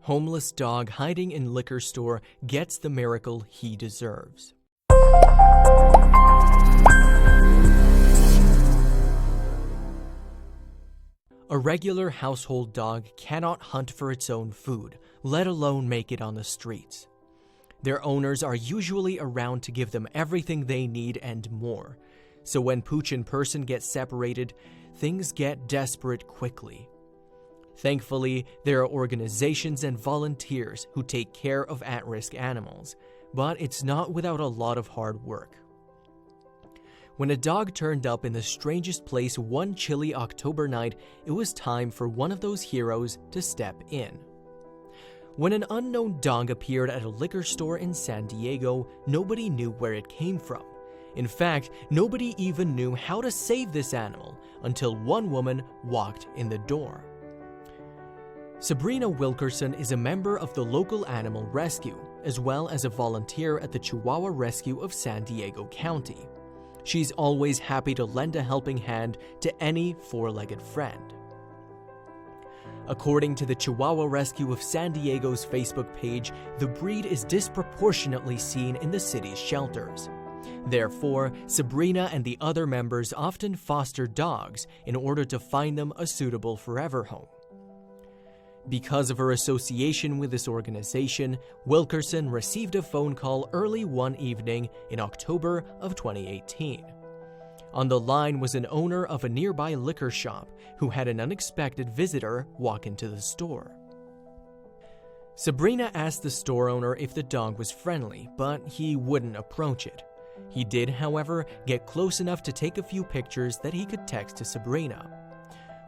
Homeless dog hiding in liquor store gets the miracle he deserves. A regular household dog cannot hunt for its own food, let alone make it on the streets. Their owners are usually around to give them everything they need and more. So when Pooch and Person get separated, things get desperate quickly. Thankfully, there are organizations and volunteers who take care of at-risk animals, but it's not without a lot of hard work. When a dog turned up in the strangest place one chilly October night, it was time for one of those heroes to step in. When an unknown dog appeared at a liquor store in San Diego, nobody knew where it came from. In fact, nobody even knew how to save this animal until one woman walked in the door. Sabrina Wilkerson is a member of the local animal rescue, as well as a volunteer at the Chihuahua Rescue of San Diego County. She's always happy to lend a helping hand to any four-legged friend. According to the Chihuahua Rescue of San Diego's Facebook page, the breed is disproportionately seen in the city's shelters. Therefore, Sabrina and the other members often foster dogs in order to find them a suitable forever home. Because of her association with this organization, Wilkerson received a phone call early one evening in October of 2018. On the line was an owner of a nearby liquor shop who had an unexpected visitor walk into the store. Sabrina asked the store owner if the dog was friendly, but he wouldn't approach it. He did, however, get close enough to take a few pictures that he could text to Sabrina.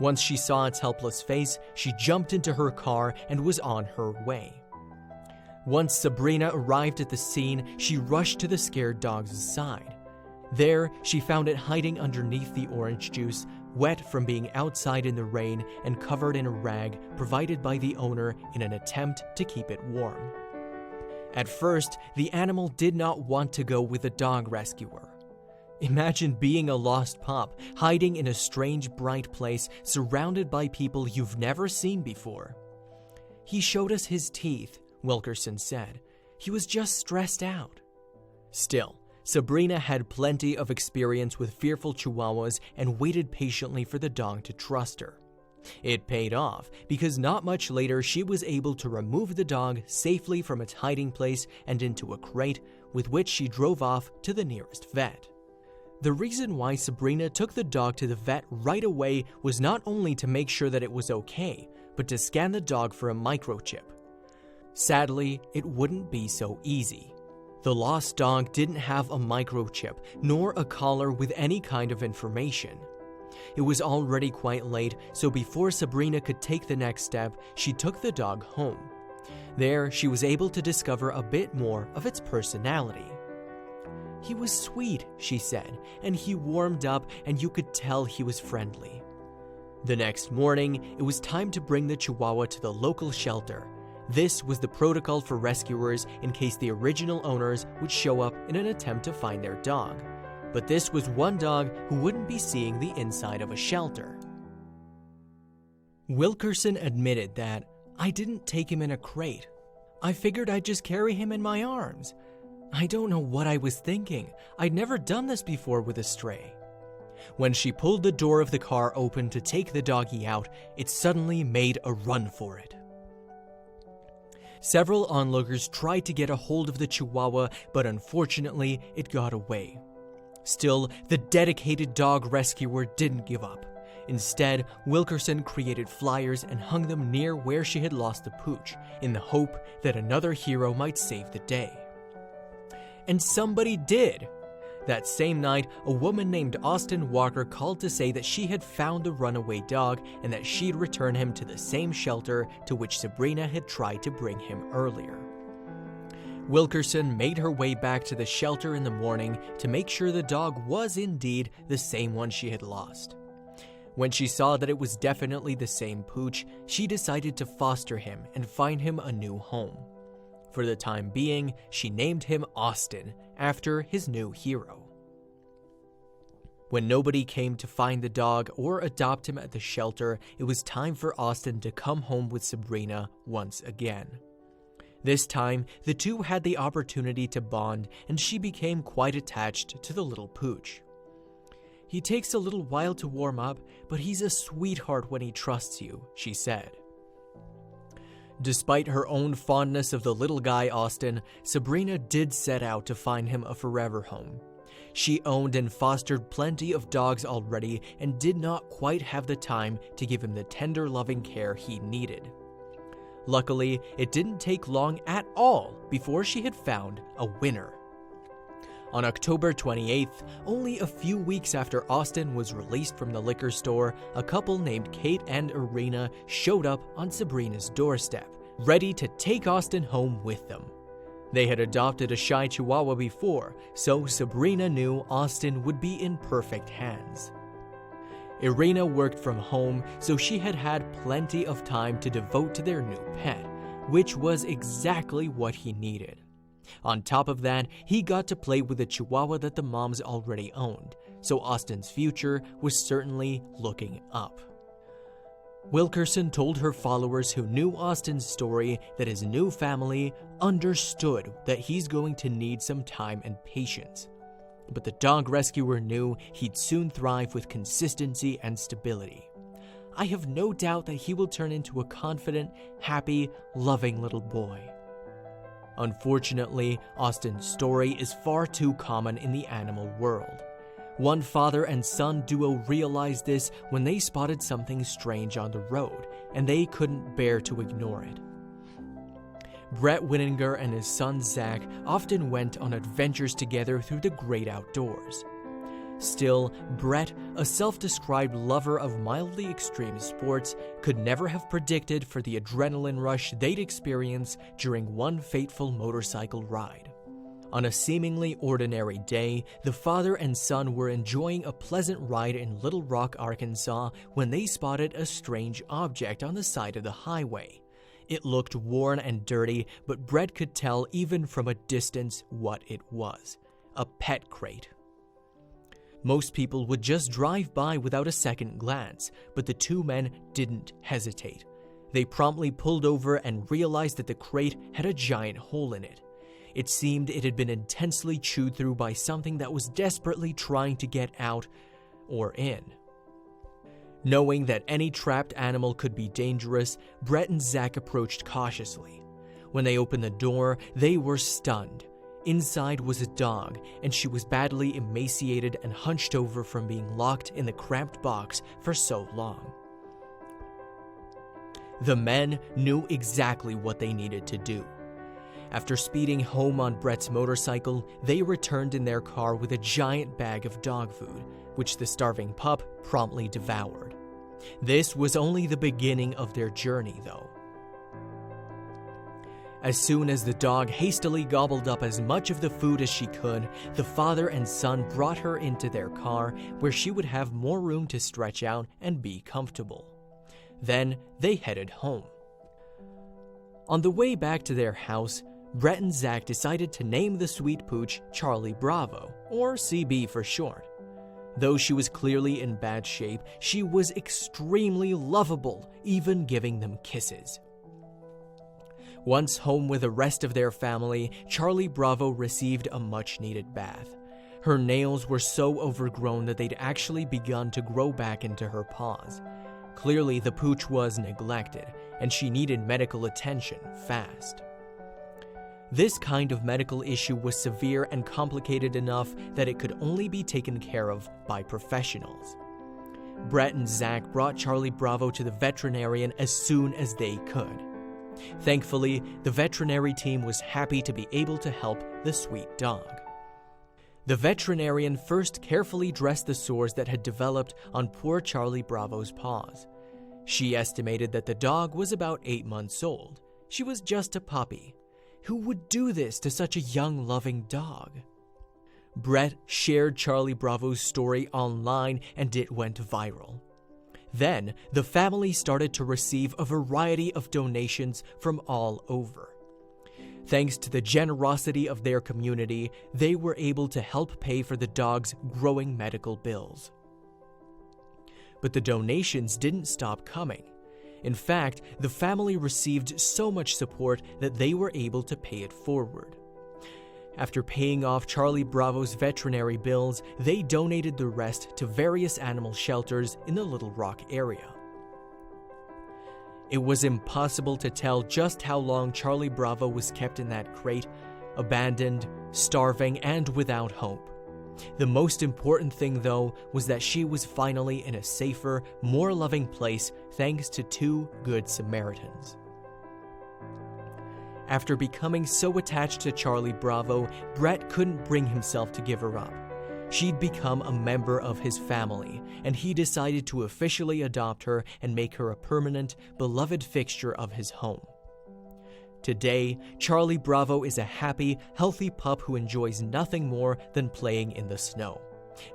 Once she saw its helpless face, she jumped into her car and was on her way. Once Sabrina arrived at the scene, she rushed to the scared dog's side. There, she found it hiding underneath the orange juice, wet from being outside in the rain and covered in a rag provided by the owner in an attempt to keep it warm. At first, the animal did not want to go with the dog rescuer. Imagine being a lost pup, hiding in a strange, bright place, surrounded by people you've never seen before. "He showed us his teeth," Wilkerson said. "He was just stressed out." Still, Sabrina had plenty of experience with fearful chihuahuas and waited patiently for the dog to trust her. It paid off, because not much later she was able to remove the dog safely from its hiding place and into a crate, with which she drove off to the nearest vet. The reason why Sabrina took the dog to the vet right away was not only to make sure that it was okay, but to scan the dog for a microchip. Sadly, it wouldn't be so easy. The lost dog didn't have a microchip, nor a collar with any kind of information. It was already quite late, so before Sabrina could take the next step, she took the dog home. There, she was able to discover a bit more of its personality. "He was sweet," she said, "and he warmed up, and you could tell he was friendly." The next morning, it was time to bring the Chihuahua to the local shelter. This was the protocol for rescuers in case the original owners would show up in an attempt to find their dog. But this was one dog who wouldn't be seeing the inside of a shelter. Wilkerson admitted that, "I didn't take him in a crate. I figured I'd just carry him in my arms. I don't know what I was thinking. I'd never done this before with a stray." When she pulled the door of the car open to take the doggy out, it suddenly made a run for it. Several onlookers tried to get a hold of the Chihuahua, but unfortunately, it got away. Still, the dedicated dog rescuer didn't give up. Instead, Wilkerson created flyers and hung them near where she had lost the pooch, in the hope that another hero might save the day. And somebody did! That same night, a woman named Austin Walker called to say that she had found the runaway dog and that she'd return him to the same shelter to which Sabrina had tried to bring him earlier. Wilkerson made her way back to the shelter in the morning to make sure the dog was indeed the same one she had lost. When she saw that it was definitely the same pooch, she decided to foster him and find him a new home. For the time being, she named him Austin, after his new hero. When nobody came to find the dog or adopt him at the shelter, it was time for Austin to come home with Sabrina once again. This time, the two had the opportunity to bond, and she became quite attached to the little pooch. "He takes a little while to warm up, but he's a sweetheart when he trusts you," she said. Despite her own fondness of the little guy Austin, Sabrina did set out to find him a forever home. She owned and fostered plenty of dogs already and did not quite have the time to give him the tender, loving care he needed. Luckily, it didn't take long at all before she had found a winner. On October 28th, only a few weeks after Austin was released from the liquor store, a couple named Kate and Irina showed up on Sabrina's doorstep, ready to take Austin home with them. They had adopted a shy Chihuahua before, so Sabrina knew Austin would be in perfect hands. Irina worked from home, so she had had plenty of time to devote to their new pet, which was exactly what he needed. On top of that, he got to play with a Chihuahua that the moms already owned, so Austin's future was certainly looking up. Wilkerson told her followers who knew Austin's story that his new family understood that he's going to need some time and patience. But the dog rescuer knew he'd soon thrive with consistency and stability. "I have no doubt that he will turn into a confident, happy, loving little boy." Unfortunately, Austin's story is far too common in the animal world. One father and son duo realized this when they spotted something strange on the road, and they couldn't bear to ignore it. Brett Winninger and his son Zach often went on adventures together through the great outdoors. Still, Brett, a self-described lover of mildly extreme sports, could never have predicted for the adrenaline rush they'd experience during one fateful motorcycle ride. On a seemingly ordinary day, the father and son were enjoying a pleasant ride in Little Rock, Arkansas, when they spotted a strange object on the side of the highway. It looked worn and dirty, but Brett could tell even from a distance what it was: a pet crate. Most people would just drive by without a second glance, but the two men didn't hesitate. They promptly pulled over and realized that the crate had a giant hole in it. It seemed it had been intensely chewed through by something that was desperately trying to get out or in. Knowing that any trapped animal could be dangerous, Brett and Zach approached cautiously. When they opened the door, they were stunned. Inside was a dog, and she was badly emaciated and hunched over from being locked in the cramped box for so long. The men knew exactly what they needed to do. After speeding home on Brett's motorcycle, they returned in their car with a giant bag of dog food, which the starving pup promptly devoured. This was only the beginning of their journey, though. As soon as the dog hastily gobbled up as much of the food as she could, the father and son brought her into their car, where she would have more room to stretch out and be comfortable. Then they headed home. On the way back to their house, Brett and Zach decided to name the sweet pooch Charlie Bravo, or CB for short. Though she was clearly in bad shape, she was extremely lovable, even giving them kisses. Once home with the rest of their family, Charlie Bravo received a much-needed bath. Her nails were so overgrown that they'd actually begun to grow back into her paws. Clearly, the pooch was neglected, and she needed medical attention fast. This kind of medical issue was severe and complicated enough that it could only be taken care of by professionals. Brett and Zach brought Charlie Bravo to the veterinarian as soon as they could. Thankfully, the veterinary team was happy to be able to help the sweet dog. The veterinarian first carefully dressed the sores that had developed on poor Charlie Bravo's paws. She estimated that the dog was about 8 months old. She was just a puppy. Who would do this to such a young, loving dog? Brett shared Charlie Bravo's story online and it went viral. Then, the family started to receive a variety of donations from all over. Thanks to the generosity of their community, they were able to help pay for the dog's growing medical bills. But the donations didn't stop coming. In fact, the family received so much support that they were able to pay it forward. After paying off Charlie Bravo's veterinary bills, they donated the rest to various animal shelters in the Little Rock area. It was impossible to tell just how long Charlie Bravo was kept in that crate, abandoned, starving, and without hope. The most important thing, though, was that she was finally in a safer, more loving place thanks to 2 good Samaritans. After becoming so attached to Charlie Bravo, Brett couldn't bring himself to give her up. She'd become a member of his family, and he decided to officially adopt her and make her a permanent, beloved fixture of his home. Today, Charlie Bravo is a happy, healthy pup who enjoys nothing more than playing in the snow.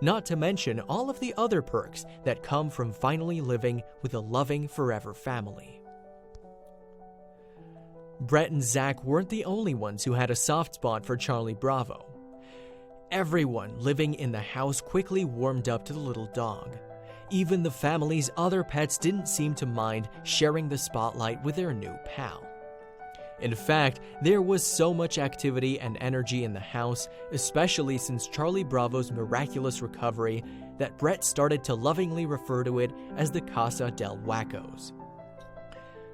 Not to mention all of the other perks that come from finally living with a loving forever family. Brett and Zach weren't the only ones who had a soft spot for Charlie Bravo. Everyone living in the house quickly warmed up to the little dog. Even the family's other pets didn't seem to mind sharing the spotlight with their new pal. In fact, there was so much activity and energy in the house, especially since Charlie Bravo's miraculous recovery, that Brett started to lovingly refer to it as the Casa del Wackos.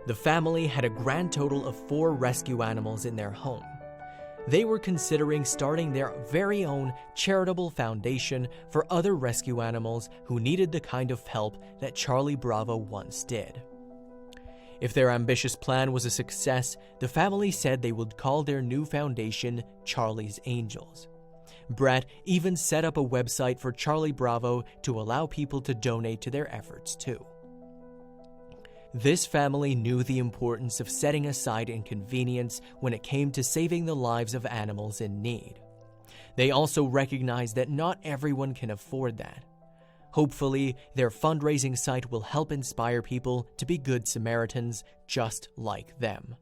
The family had a grand total of 4 rescue animals in their home. They were considering starting their very own charitable foundation for other rescue animals who needed the kind of help that Charlie Bravo once did. If their ambitious plan was a success, the family said they would call their new foundation Charlie's Angels. Brett even set up a website for Charlie Bravo to allow people to donate to their efforts too. This family knew the importance of setting aside inconvenience when it came to saving the lives of animals in need. They also recognized that not everyone can afford that. Hopefully, their fundraising site will help inspire people to be good Samaritans just like them.